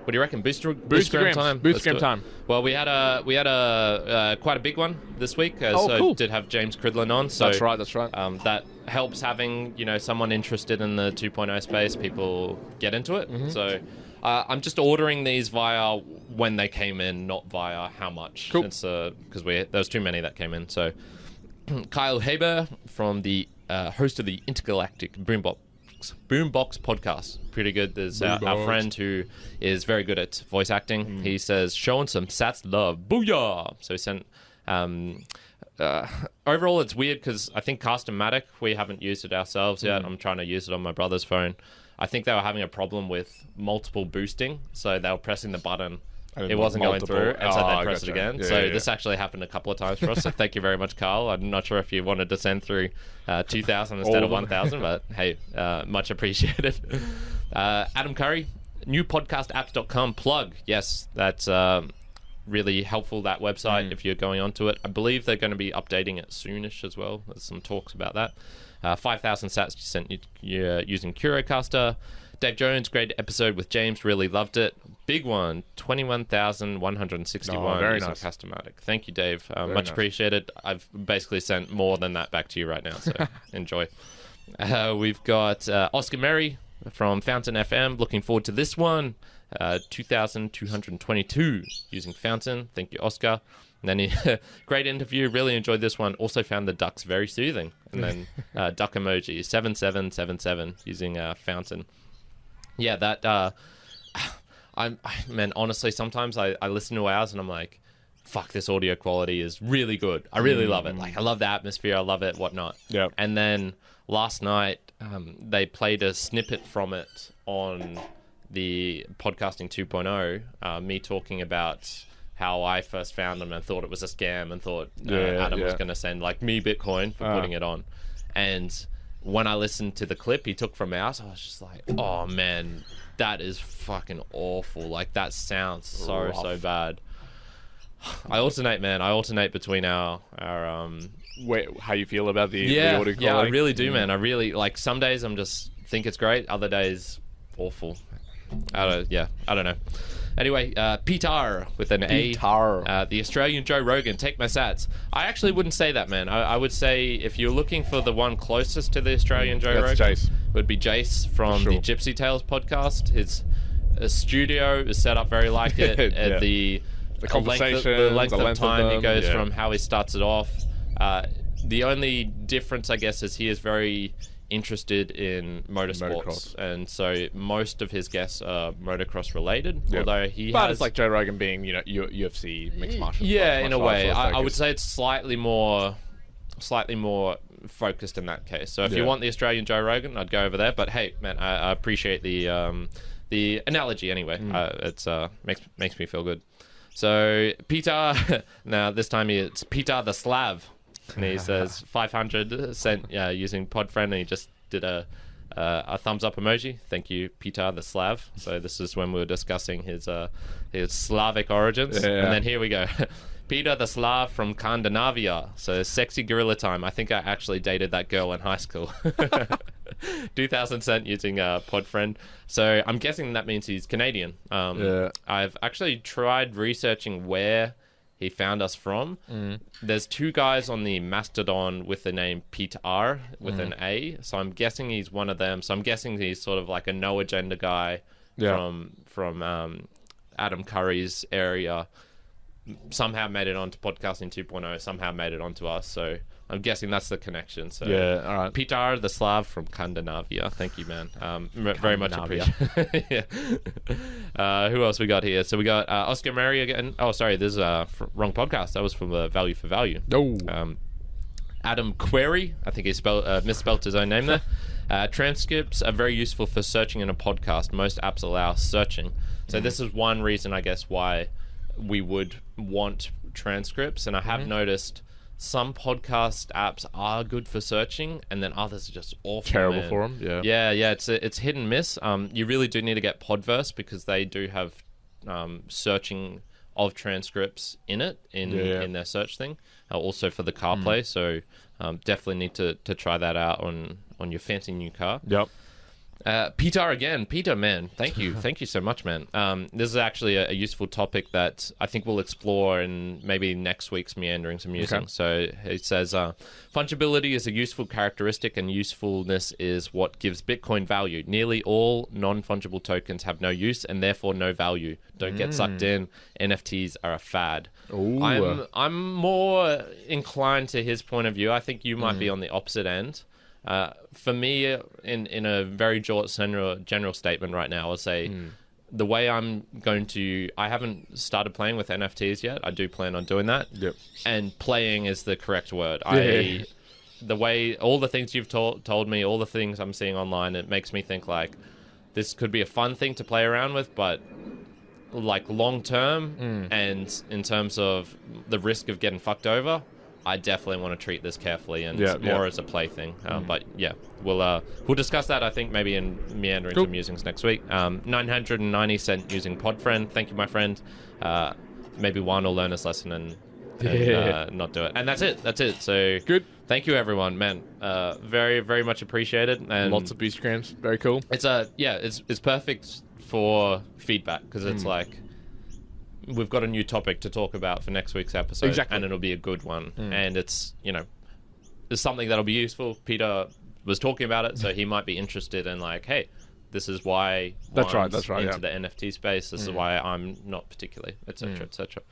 What do you reckon? Boostagram time. Boostagram time. Well, we had a quite a big one this week. Cool. Did have James Cridlin on. So That's right. that helps having someone interested in the 2.0 space. People get into it. Mm-hmm. So I'm just ordering these via when they came in, not via how much. Cool. It's because there was too many that came in. So Kyle Haber from the host of the Intergalactic Boombox podcast. Pretty good. There's our friend who is very good at voice acting. He says, showing some sats love. Booyah! So he sent... overall, it's weird because I think Cast-O-Matic, we haven't used it ourselves yet. I'm trying to use it on my brother's phone. I think they were having a problem with multiple boosting. So they were pressing the button. It wasn't going through, and so they pressed it again. This actually happened a couple of times for us, so thank you very much, Carl. I'm not sure if you wanted to send through 2,000 instead of 1,000, but hey, much appreciated. Adam Curry, newpodcastapps.com plug. Yes, that's really helpful, that website, if you're going onto it. I believe they're going to be updating it soonish as well. There's some talks about that. 5,000 sats sent using Curocaster. Dave Jones, great episode with James, really loved it. Big one, 21,161 very using nice. Cast-O-Matic. Thank you, Dave. Much nice. appreciated. I've basically sent more than that back to you right now, so enjoy. We've got Oscar Merry from Fountain FM. Looking forward to this one. 2,222 using Fountain. Thank you, Oscar. And then great interview. Really enjoyed this one. Also found the ducks very soothing. And then duck emoji 7777 using Fountain. Yeah, that. Man, honestly, sometimes I listen to ours and I'm like, fuck, this audio quality is really good. I really love it. Like, I love the atmosphere. I love it, whatnot. Yeah. And then last night, they played a snippet from it on the Podcasting 2.0, me talking about how I first found them and thought it was a scam and thought Adam was going to send, like, me Bitcoin for putting it on. And when I listened to the clip he took from ours, I was just like, oh, man, that is fucking awful. Like, that sounds so bad. I alternate, man. I alternate between our Wait, how you feel about the audio quality? Yeah, I really do, man. I really, like, some days I'm just think it's great. Other days, awful. I don't know. Anyway, Peter with an Peter. A. The Australian Joe Rogan. Take my sats. I actually wouldn't say that, man. I would say if you're looking for the one closest to the Australian Joe Rogan, Jace. would be Jace from the Gypsy Tales podcast. His studio is set up very like it. The length of time he goes from how he starts it off. The only difference, I guess, is he is very interested in motorsports, and so most of his guests are motocross related. Although but it's like Joe Rogan being, UFC mixed martial. In a way, I would say it's slightly more focused in that case. So if you want the Australian Joe Rogan, I'd go over there. But hey, man, I appreciate the analogy anyway. It's makes me feel good. So Peter, now this time it's Peter the Slav. And he says 500 sent using Podfriend, and he just did a thumbs up emoji. Thank you, Peter the Slav. So this is when we were discussing his Slavic origins. And then here we go. Peter the Slav from Scandinavia. So sexy gorilla time. I think I actually dated that girl in high school. 2,000 cent using Podfriend. So I'm guessing that means he's Canadian. I've actually tried researching where he found us from. There's two guys on the Mastodon with the name Pete R with an A, so I'm guessing he's one of them. So I'm guessing he's sort of like a no agenda guy from Adam Curry's area. Somehow made it onto Podcasting 2.0, somehow made it onto us, so I'm guessing that's the connection. So all right. Peter the Slav from Scandinavia. Thank you, man. Very much appreciated. Who else we got here? So we got Oscar Murray again. Oh, sorry, this is wrong podcast. That was from Value for Value. Adam Query. I think he misspelled his own name there. Transcripts are very useful for searching in a podcast. Most apps allow searching. So this is one reason, I guess, why we would want transcripts. And I have noticed some podcast apps are good for searching, and then others are just awful. Terrible for them. It's hit and miss. You really do need to get Podverse because they do have searching of transcripts in it in their search thing. Also for the CarPlay, so definitely need to try that out on your fancy new car. Peter again. Peter, man, thank you. Thank you so much, man. This is actually a useful topic that I think we'll explore in maybe next week's Meanderings and Musings. Okay. So it says, fungibility is a useful characteristic and usefulness is what gives Bitcoin value. Nearly all non-fungible tokens have no use and therefore no value. Don't get sucked in. NFTs are a fad. Ooh. I'm more inclined to his point of view. I think you might be on the opposite end. For me, in a very general statement right now, I'll say the way I'm going to... I haven't started playing with NFTs yet. I do plan on doing that. Yep. And playing is the correct word. Yeah. The way... All the things you've told me, all the things I'm seeing online, it makes me think like this could be a fun thing to play around with, but like long term and in terms of the risk of getting fucked over... I definitely want to treat this carefully and more as a play thing. But yeah, we'll discuss that, I think, maybe in Meanderings and Musings next week. 990 cent using Podfriend. Thank you, my friend. Maybe Juan will learn his lesson and not do it. And that's it. So Good. Thank you, everyone. Man, very, very much appreciated. And Lots of Boostagrams. Very cool. It's perfect for feedback because it's like... We've got a new topic to talk about for next week's episode, Exactly. and it'll be a good one. And it's something that'll be useful. Peter was talking about it, so he might be interested in like, hey, this is why That's right, into yeah. the NFT space. This is why I'm not particularly, etc., etc.